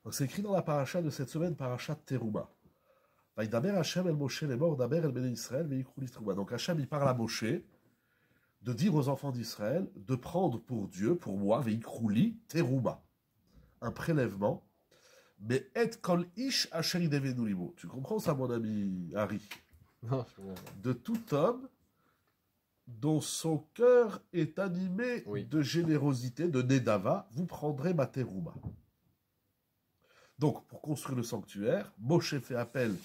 Donc c'est écrit dans la paracha de cette semaine, paracha Teruma. Vaïdaber Hachem el Moshe les morts, daber el Bnei Israël, veikru l'Istrouma. Donc Hachem, il parle à Moshe de dire aux enfants d'Israël de prendre pour Dieu, pour moi, veikru li Teruma, un prélèvement, mais et kol ish asher idevenu limo. Tu comprends ça, mon ami Harry? Non, je comprends pas. De tout homme dont son cœur est animé Oui. de générosité, de Nedava, vous prendrez ma Teruma. Donc, pour construire le sanctuaire, Moshe fait appel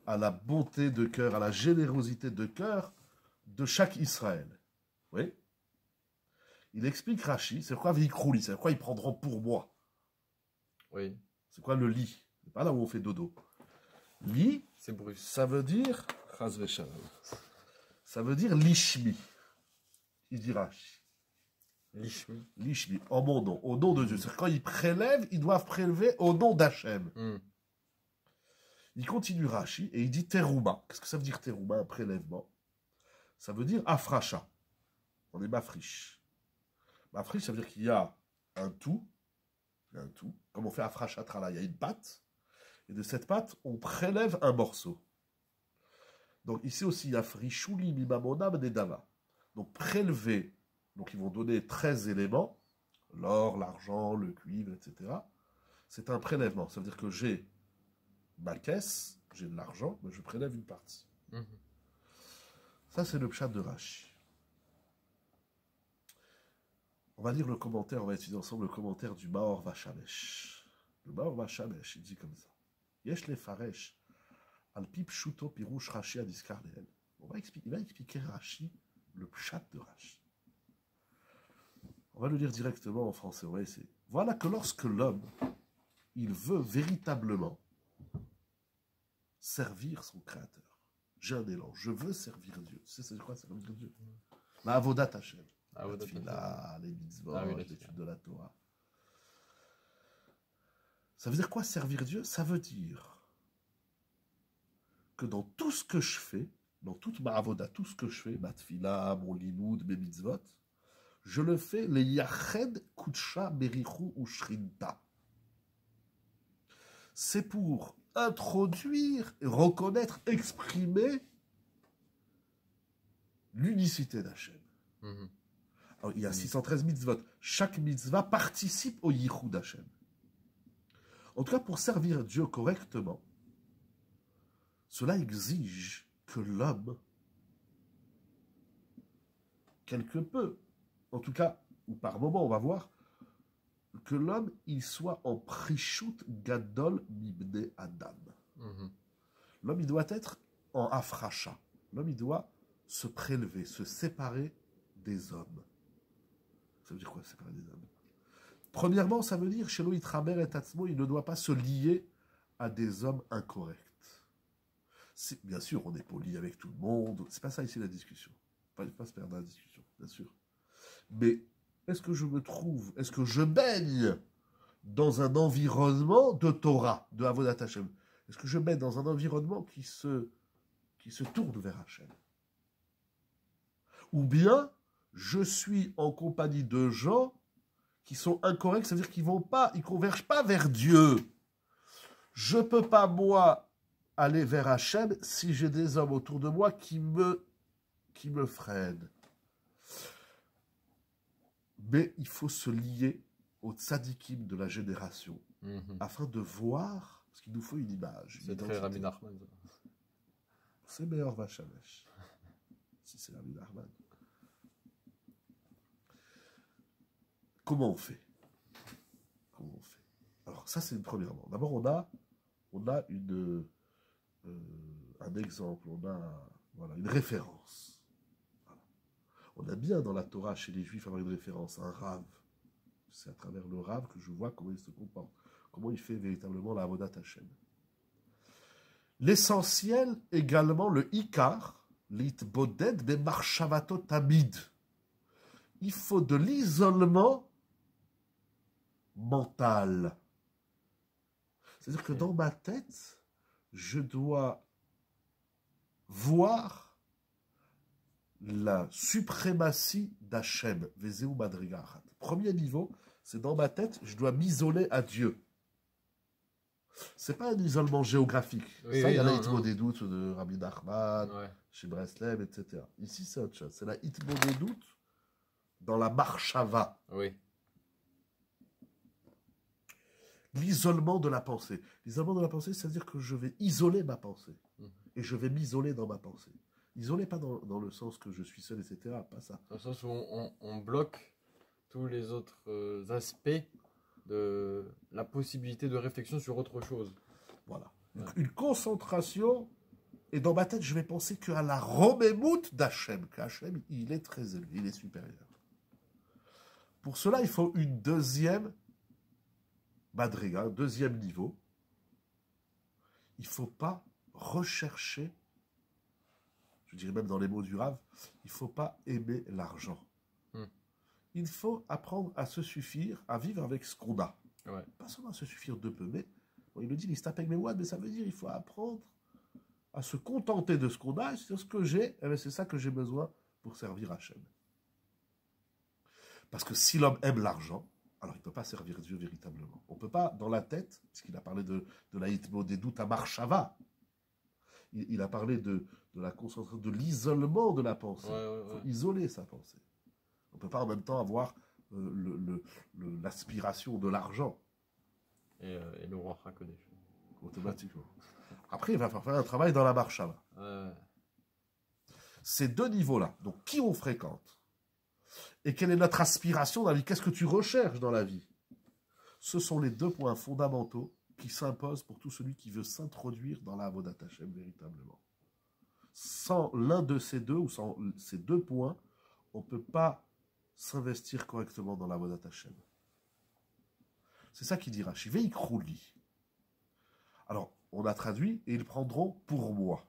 à la bonté de cœur, à la générosité de cœur de chaque Israël. Oui. Il explique Rashi, c'est quoi Vikrouli, c'est quoi ils prendront pour moi. Oui, C'est quoi le lit? C'est pas là où on fait dodo. Lit, c'est Bruce. ça veut dire, Chas v'shalom. Ça veut dire lishmi. Il dit Rashi. Lishmi. Lishmi, en mon nom, au nom de Dieu. C'est-à-dire quand ils prélèvent, ils doivent prélever au nom d'Hachem. Il continue Rashi et il dit terouma. Qu'est-ce que ça veut dire terouma, un prélèvement? Ça veut dire afracha. On est mafriche. Mafriche, ça veut dire qu'il y a un tout. Il y a un tout. Comme on fait afracha trala, il y a une pâte. Et de cette pâte, on prélève un morceau. Donc ici aussi, il y a frichouli mimamonam nedava. Donc prélever. Donc ils vont donner 13 éléments. L'or, l'argent, le cuivre, etc. C'est un prélèvement. Ça veut dire que j'ai ma caisse, j'ai de l'argent, mais je prélève une partie. Ça, c'est le pshat de Rashi. On va lire le commentaire, on va étudier ensemble le commentaire du Maor Vachamesh. Le Maor Vachamesh, il dit comme ça. Yesh le faresh, al pip shuto pirouche Rashi adiskar leel. Il va expliquer Rashi, le pshat de Rashi. On va le lire directement en français, on va essayer. Voilà que lorsque l'homme, il veut véritablement servir son créateur. J'ai un élan, je veux servir Dieu. Tu sais, c'est quoi servir Dieu? La avodat Hashem. La tfila, les mitzvot, l'étude de la Torah. Ça veut dire quoi servir Dieu? Ça veut dire que dans tout ce que je fais, dans toute ma avoda, tout ce que je fais, ma tfila, mon limoud, mes mitzvot, je le fais les yached kutsha berichu ou shrinta. C'est pour introduire, reconnaître, exprimer l'unicité d'Hachem. Alors, il y a 613 mitzvot. Chaque mitzvah participe au yichud d'Hachem. En tout cas, pour servir Dieu correctement, cela exige que l'homme, quelque peu, en tout cas, ou par moment, on va voir, que l'homme, il soit en prishut gadol mibne adam. L'homme, il doit être en afracha. L'homme, il doit se prélever, se séparer des hommes. Ça veut dire quoi, séparer des hommes? Premièrement, ça veut dire, chez Loïtramer et Tatsmo, il ne doit pas se lier à des hommes incorrects. Bien sûr, on est poli avec tout le monde. C'est pas ça ici la discussion. Il ne faut pas se perdre dans la discussion, bien sûr. Mais est-ce que je me trouve, est-ce que je baigne dans un environnement de Torah, de Avodat Hashem? Est-ce que je baigne dans un environnement qui se tourne vers Hashem? Ou bien, je suis en compagnie de gens qui sont incorrects, ça veut dire qu'ils ne convergent pas vers Dieu. Je ne peux pas, moi, aller vers Hachem si j'ai des hommes autour de moi qui me freinent. Mais il faut se lier aux tzadikim de la génération afin de voir, parce qu'il nous faut une image. C'est très Rabbi Nachman. C'est meilleur Vachamesh. Si c'est Rabbi Nachman. Comment on fait? Alors, ça, c'est premièrement. D'abord, on a un exemple, on a une référence. Voilà. On a bien dans la Torah, chez les Juifs, avoir une référence, un Rav. C'est à travers le Rav que je vois comment il se comporte, comment il fait véritablement la Avodat Hashem. L'essentiel, également, le Ikar, l'Itboded be Marshavato Tamid. Il faut de l'isolement mental. C'est-à-dire que dans ma tête, je dois voir la suprématie d'Hachem. Vezeu Madriga Achat. Premier niveau, c'est dans ma tête, je dois m'isoler à Dieu. C'est pas un isolement géographique. Oui, Ça, il y a non, la hitmo non. des doutes de Rabbi Nachman, Ouais. chez Breslev, etc. Ici, c'est autre chose. C'est la hitmo des doutes dans la marshava, Oui. l'isolement de la pensée. L'isolement de la pensée, c'est-à-dire que je vais isoler ma pensée. Mhm. Et je vais m'isoler dans ma pensée. Isoler, pas dans le sens que je suis seul, etc. Pas ça. Dans le sens où on bloque tous les autres aspects de la possibilité de réflexion sur autre chose. Voilà. Ouais. Une concentration, et dans ma tête, je vais penser qu'à la romémout d'Hachem, qu'Hachem, il est très élevé, il est supérieur. Pour cela, il faut une deuxième madriga, un deuxième niveau. Il ne faut pas rechercher, je dirais même dans les mots du Rav, il ne faut pas aimer l'argent. Il faut apprendre à se suffire, à vivre avec ce qu'on a. Ouais. Pas seulement à se suffire de peu, mais bon, il le dit, l'istapek mewad, mais ça veut dire qu'il faut apprendre à se contenter de ce qu'on a, et sur ce que j'ai, eh bien, c'est ça que j'ai besoin pour servir Hachem. Parce que si l'homme aime l'argent, alors il ne peut pas servir Dieu véritablement. On ne peut pas, dans la tête, puisqu'il a parlé de la hitmo des doutes à Marshava, il a parlé de la concentration, de l'isolement de la pensée. Il faut isoler sa pensée. On ne peut pas en même temps avoir l'aspiration de l'argent. Et le roi Hakodesh. Automatiquement. Après, il va falloir faire un travail dans la Marshava. Ces deux niveaux-là, donc qui on fréquente et quelle est notre aspiration dans la vie, qu'est-ce que tu recherches dans la vie, ce sont les deux points fondamentaux qui s'imposent pour tout celui qui veut s'introduire dans la Avodat Hashem véritablement. Sans l'un de ces deux, ou sans ces deux points, on ne peut pas s'investir correctement dans la Avodat Hashem. C'est ça qu'il dit Rashi. Veikrouli. Alors, on a traduit, et ils prendront pour moi.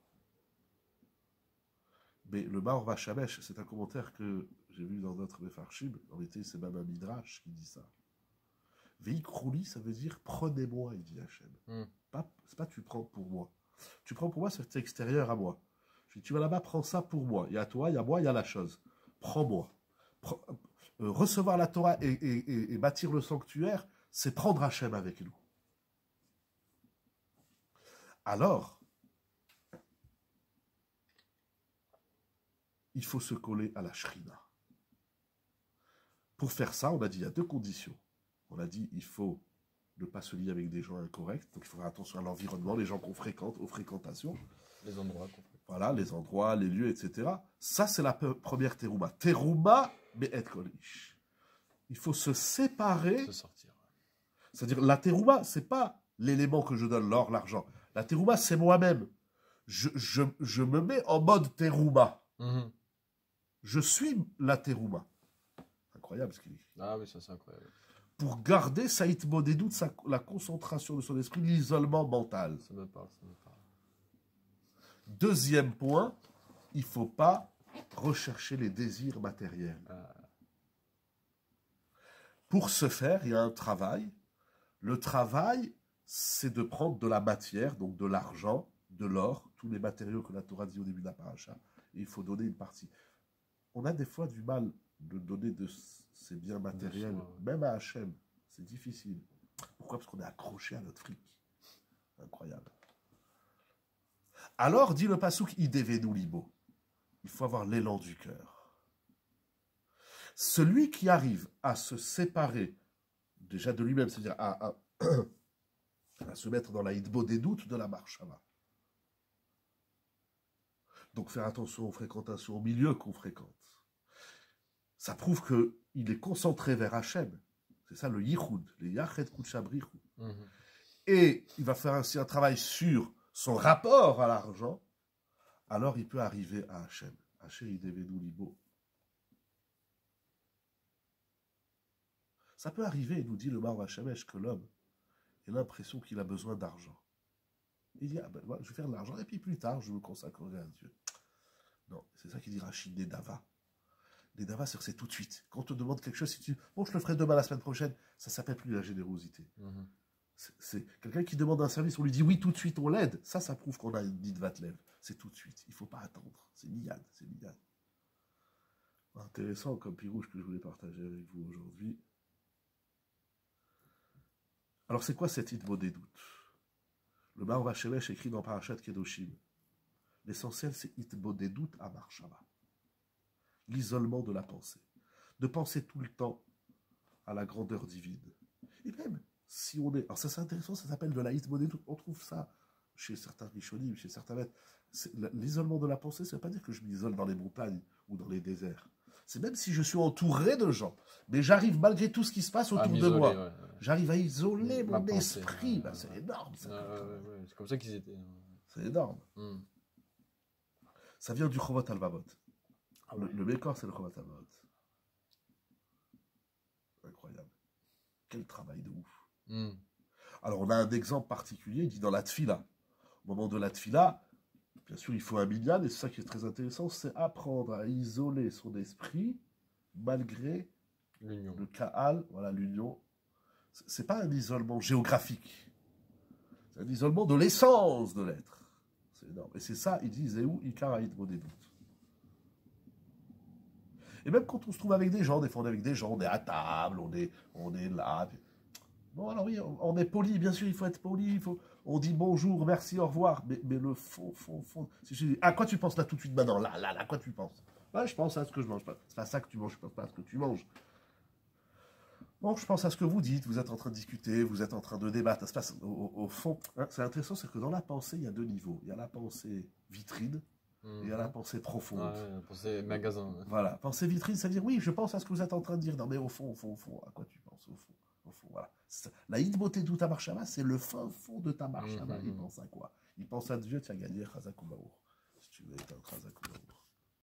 Mais le Maor Vachamesh, c'est un commentaire que j'ai vu dans notre Mefarshim. En réalité, c'est même un Midrash qui dit ça. Veikrouli, ça veut dire prenez-moi, il dit Hachem. C'est pas tu prends pour moi. Tu prends pour moi, c'est extérieur à moi. Je dis, tu vas là-bas, prends ça pour moi. Il y a toi, il y a moi, il y a la chose. Prends-moi. Recevoir la Torah et bâtir le sanctuaire, c'est prendre Hachem avec nous. Alors, il faut se coller à la Shrina. Pour faire ça, on a dit, il y a deux conditions. On a dit, il faut ne pas se lier avec des gens incorrects, donc il faut faire attention à l'environnement, les gens qu'on fréquente, aux fréquentations. Les endroits qu'on fréquente. Voilà, les endroits, les lieux, etc. Ça, c'est la première terouma. Terouma, mais et kolish. Il faut se séparer. Se sortir. C'est-à-dire, la terouma, c'est pas l'élément que je donne, l'or, l'argent. La terouma, c'est moi-même. Je me mets en mode terouma. Je suis la terouma. Incroyable ce qu'il dit. Ah oui, ça c'est incroyable. Pour garder sa hitmo des doutes, la concentration de son esprit, l'isolement mental. Ça me parle, ça me parle. Deuxième point, il ne faut pas rechercher les désirs matériels. Pour ce faire, il y a un travail. Le travail, c'est de prendre de la matière, donc de l'argent, de l'or, tous les matériaux que la Torah dit au début de la paracha, et il faut donner une partie. On a des fois du mal de donner de ces biens matériels, même à Hachem. C'est difficile. Pourquoi? Parce qu'on est accroché à notre fric. Incroyable. Alors, dit le Passouk, idevenu libo. Il faut avoir l'élan du cœur. Celui qui arrive à se séparer déjà de lui-même, c'est-à-dire à se mettre dans la hitbo des doutes de la marshava. Donc faire attention aux fréquentations, au milieu qu'on fréquente. Ça prouve qu'il est concentré vers Hachem. C'est ça le yichud, le yachet kuchabrichu. Et il va faire ainsi un travail sur son rapport à l'argent. Alors il peut arriver à Hachem. Hachem idevenu libo. Ça peut arriver, nous dit le Maor Vachamesh, que l'homme ait l'impression qu'il a besoin d'argent. Il dit, ah ben, moi, je vais faire de l'argent, et puis plus tard, je me consacrerai à Dieu. Non, c'est ça qu'il dit Rachid Nedava. Nedava, c'est tout de suite. Quand on te demande quelque chose, si tu dis, bon, je le ferai demain, la semaine prochaine, ça ne s'appelle plus la générosité. C'est quelqu'un qui demande un service, on lui dit oui, tout de suite, on l'aide. Ça prouve qu'on a une Nidvatlev. C'est tout de suite. Il ne faut pas attendre. C'est miyad, c'est miyad. Intéressant comme pirouge que je voulais partager avec vous aujourd'hui. Alors, c'est quoi cette hitmo des doutes? Le Maor Vachelesh écrit dans Parashat Kedoshim. L'essentiel, c'est Itbodedut Amar Shama. L'isolement de la pensée. De penser tout le temps à la grandeur divine. Et même si on est... Alors ça c'est intéressant, ça s'appelle de la Itbodedut. On trouve ça chez certains Rishonim, chez certains maîtres. L'isolement de la pensée, ça ne veut pas dire que je m'isole dans les montagnes ou dans les déserts. C'est même si je suis entouré de gens, mais j'arrive malgré tout ce qui se passe autour de moi. Ouais. J'arrive à isoler mon esprit. Ben, c'est énorme. Ça, c'est comme ça qu'ils étaient. C'est énorme. Ça vient du Chovat Alvavot. Ah ouais. Le Békor, c'est le Chovat Alvavot. Incroyable. Quel travail de ouf. Alors, on a un exemple particulier, il dit dans la Tfila. Au moment de la Tfila, bien sûr, il faut un minyan, et c'est ça qui est très intéressant, c'est apprendre à isoler son esprit malgré le Kaal, voilà, l'union. C'est pas un isolement géographique. C'est un isolement de l'essence de l'être. C'est énorme. Et c'est ça, il dit, Zéou, Ikar, Itbodedut. Et même quand on se trouve avec des gens, des fois on est avec des gens, on est à table, on est là. Bon, alors oui, on est poli, bien sûr, il faut être poli, on dit bonjour, merci, au revoir, mais le fond. Si je dis, à quoi tu penses là tout de suite maintenant, là, à quoi tu penses? Ouais, je pense à ce que je mange. C'est pas ça que tu manges, je pense pas à ce que tu manges. Bon, je pense à ce que vous dites, vous êtes en train de discuter, vous êtes en train de débattre. Ça se passe au fond. Hein, c'est intéressant, c'est que dans la pensée, il y a deux niveaux. Il y a la pensée vitrine et il y a la pensée profonde. Ouais, la pensée magasin. Voilà, pensée vitrine, c'est-à-dire, oui, je pense à ce que vous êtes en train de dire. Non, mais au fond, à quoi tu penses, au fond, voilà. La Itbodedut Amar Shama, c'est le fin fond de ta marche. Il pense à quoi? Il pense à Dieu, tu as gagné Chazak U'Maor. Si tu veux éteindre Chazak U'Maor.